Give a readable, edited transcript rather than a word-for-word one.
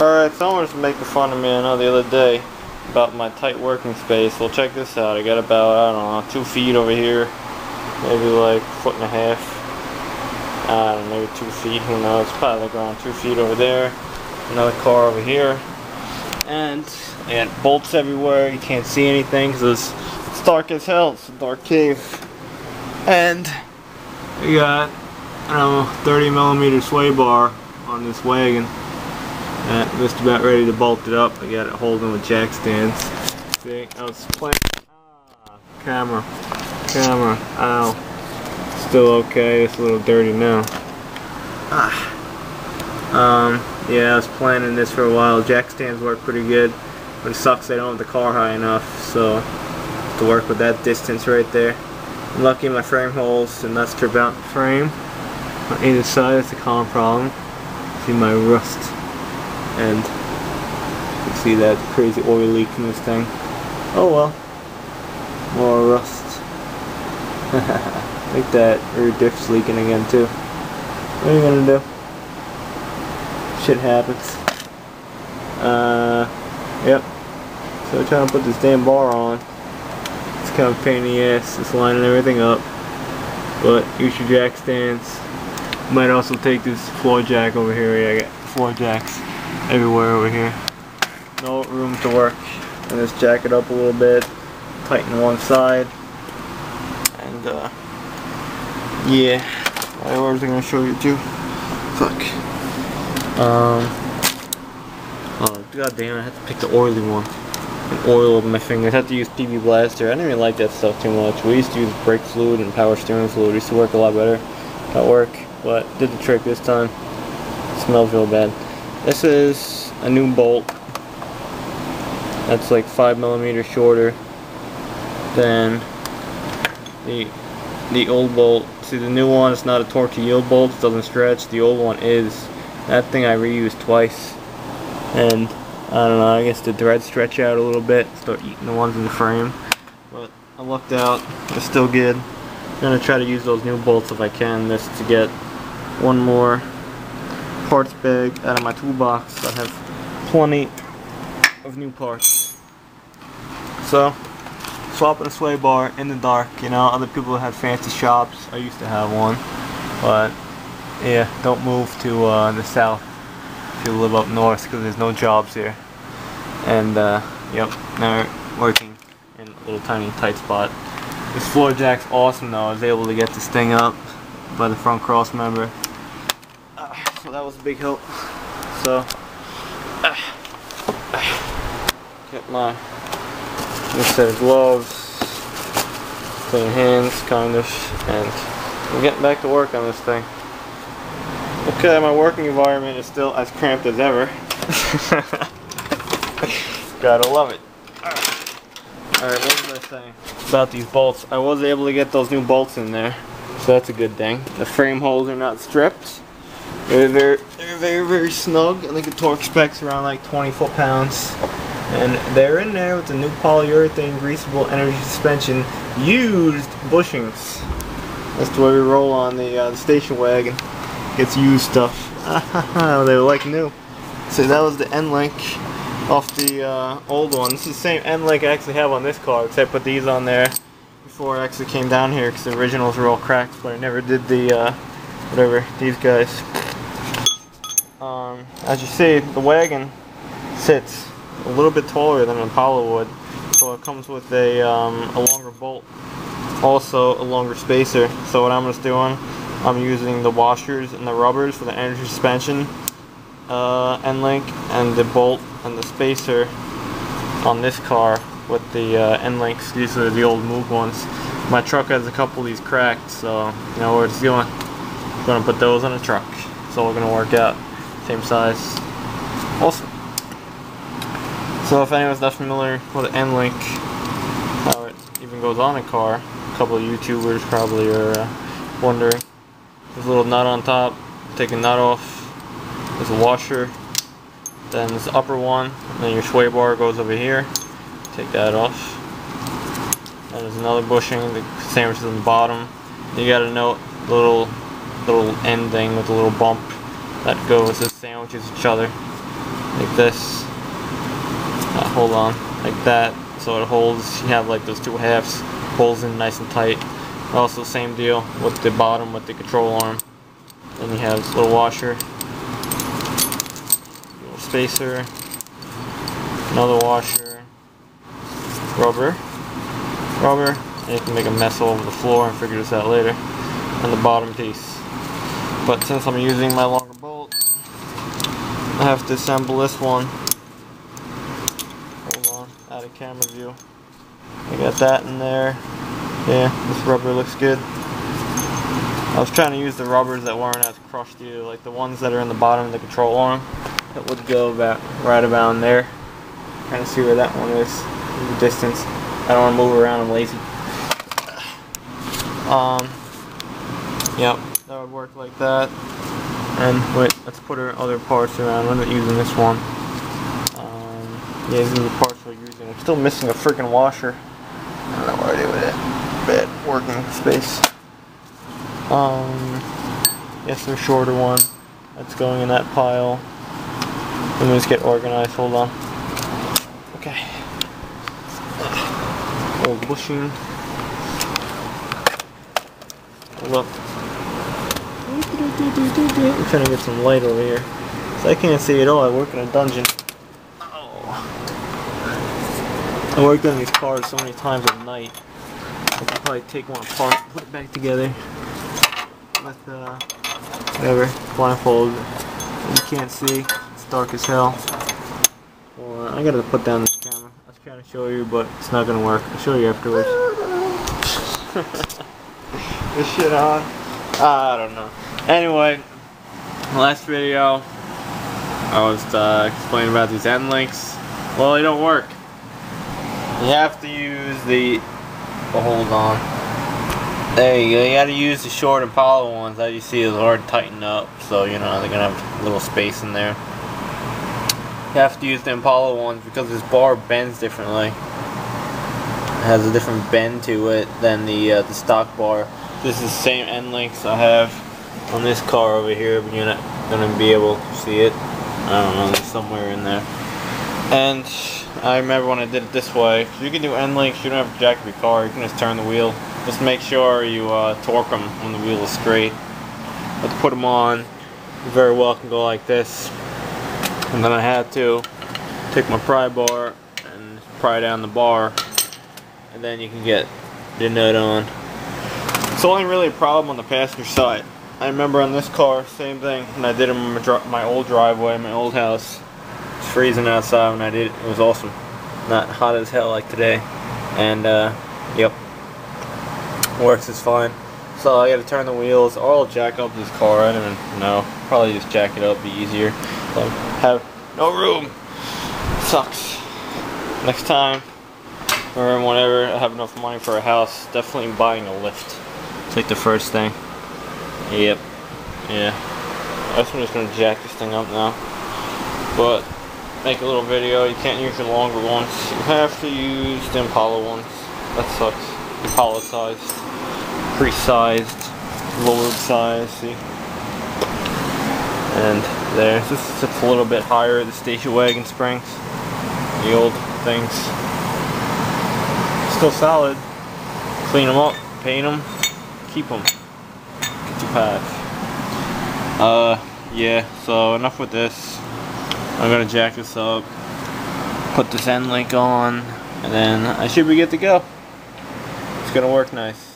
Alright, someone was making fun of me, I know, the other day about my tight working space. Well, check this out. I got about, I don't know, 2 feet over here. Maybe like a foot and a half. I don't know, maybe 2 feet, who knows. Probably like around 2 feet over there. Another car over here. And I got bolts everywhere. You can't see anything because it's dark as hell. It's a dark cave. And we got, I don't know, 30mm sway bar on this wagon. And just about ready to bolt it up. I got it holding with jack stands. See, I was playing. Camera, ow. Still okay, it's a little dirty now. Yeah, I was planning this for a while. Jack stands work pretty good, but it sucks they don't have the car high enough, so to work with that distance right there. I'm lucky my frame holds and nuts trip out the frame. On either side, it's a common problem. See my rust. And you can see that crazy oil leak in this thing. Oh well. More rust. Like that rear diff's leaking again too. What are you gonna do? Shit happens. Yep. So I'm trying to put this damn bar on. It's kind of a pain in the ass. It's lining everything up. But use your jack stands. Might also take this floor jack over here. Yeah, I got floor jacks everywhere over here. No room to work. And just jack it up a little bit. Tighten one side. And yeah. What was I gonna show you too? Fuck. Oh god damn it, I had to pick the oily one. And oil over my fingers. I had to use PB Blaster. I didn't really like that stuff too much. We used to use brake fluid and power steering fluid. It used to work a lot better at work. But did the trick this time. It smells real bad. This is a new bolt. That's like 5mm shorter than the old bolt. See, the new one is not a torque to yield bolt. It doesn't stretch. The old one is. That thing I reused twice. And I don't know, I guess the threads stretch out a little bit, start eating the ones in the frame. But I lucked out, they're still good. I'm gonna try to use those new bolts if I can, just to get one more parts bag out of my toolbox. I have plenty of new parts. So, swapping a sway bar in the dark, you know, other people have fancy shops. I used to have one, but yeah, don't move to the south if you live up north, because there's no jobs here. And yep, now we're working in a little tiny tight spot. This floor jack's awesome though. I was able to get this thing up by the front cross member. So that was a big help. So get my new set of gloves, clean hands, kind of, and I'm getting back to work on this thing. Okay, my working environment is still as cramped as ever. Gotta love it. Alright, what was I saying about these bolts? I was able to get those new bolts in there, so that's a good thing. The frame holes are not stripped. They're very snug. I think the torque spec's around like 20 foot-pounds. And they're in there with the new polyurethane greasable energy suspension used bushings. That's the way we roll on the station wagon. Gets used stuff. They were like new. So that was the end link off the old one. This is the same end link I actually have on this car, except I put these on there before I actually came down here because the originals were all cracked, but I never did the whatever, these guys. As you see, the wagon sits a little bit taller than an Apollo would, so it comes with a longer bolt, also a longer spacer. So what I'm just doing, I'm using the washers and the rubbers for the energy suspension end link, and the bolt and the spacer on this car with the end links. These are the old Moog ones. My truck has a couple of these cracked, so you know where it's going. I'm gonna put those on the truck. It's all gonna work out. Same size. Awesome. So if anyone's not familiar with the end link, how it even goes on a car, a couple of YouTubers probably are wondering. There's a little nut on top. Take a nut off. There's a washer. Then there's the upper one. And then your sway bar goes over here. Take that off. And there's another bushing that sandwiches on the bottom. You gotta note the little end thing with the little bump that goes, that sandwiches each other. like this. Hold on, like that. So it holds. You have like those two halves, holds in nice and tight. Also, same deal with the bottom with the control arm. Then you have this little washer, little spacer, another washer, rubber, and you can make a mess all over the floor and figure this out later. And the bottom piece. But since I'm using my longer bolt, I have to assemble this one. Hold on, out of camera view. I got that in there. Yeah, this rubber looks good. I was trying to use the rubbers that weren't as crushed either, like the ones that are in the bottom of the control arm. That would go about right about in there. Kind of see where that one is in the distance. I don't want to move around, I'm lazy. Yep, that would work like that. And wait, let's put our other parts around. I'm not using this one. Yeah, these are the parts we're using. I'm still missing a freaking washer. I don't know what I do with it. Bad working space. Yes, the shorter one. That's going in that pile. Let me just get organized. Hold on. Okay. Old bushing. Hold up. I'm trying to get some light over here. So I can't see at all. I work in a dungeon. Oh. I worked on these cars so many times at night. I could probably take one apart and put it back together with whatever, blindfold. You can't see, it's dark as hell. Well, I gotta put down this camera. I was trying to show you, but it's not gonna work. I'll show you afterwards. This shit on? I don't know. Anyway, last video I was explaining about these end links. Well, they don't work. You have to use the. Oh, hold on. There you go. You got to use the short Impala ones. As you see, it's hard to tighten up. So you know they're gonna have a little space in there. You have to use the Impala ones because this bar bends differently. It has a different bend to it than the stock bar. This is the same end links I have on this car over here, but you're not gonna be able to see it. I don't know, there's somewhere in there. And I remember when I did it this way. You can do end links. You don't have to jack up your car. You can just turn the wheel. Just make sure you torque them when the wheel is straight. But to put them on, you very well can go like this. And then I had to take my pry bar and pry down the bar, and then you can get the nut on. It's only really a problem on the passenger side. I remember on this car, same thing. When I did it in my old driveway, my old house. It's freezing outside when I did it. It was awesome. Not hot as hell like today. And yep, works is fine. So I gotta turn the wheels, or I'll jack up this car. I don't even know. Probably just jack it up, be easier. So have no room. Sucks. Next time, or whenever I have enough money for a house, definitely buying a lift. It's like the first thing. Yep. Yeah. I guess I'm just gonna jack this thing up now. But make a little video. You can't use the longer ones. You have to use the Impala ones. That sucks. Impala sized, pre-sized, lowered size. See. And there. This sits a little bit higher. The station wagon springs. The old things. Still solid. Clean them up. Paint them. Keep them. Get your path. Yeah, so enough with this. I'm gonna jack this up, put this end link on, and then I should be good to go. It's gonna work nice.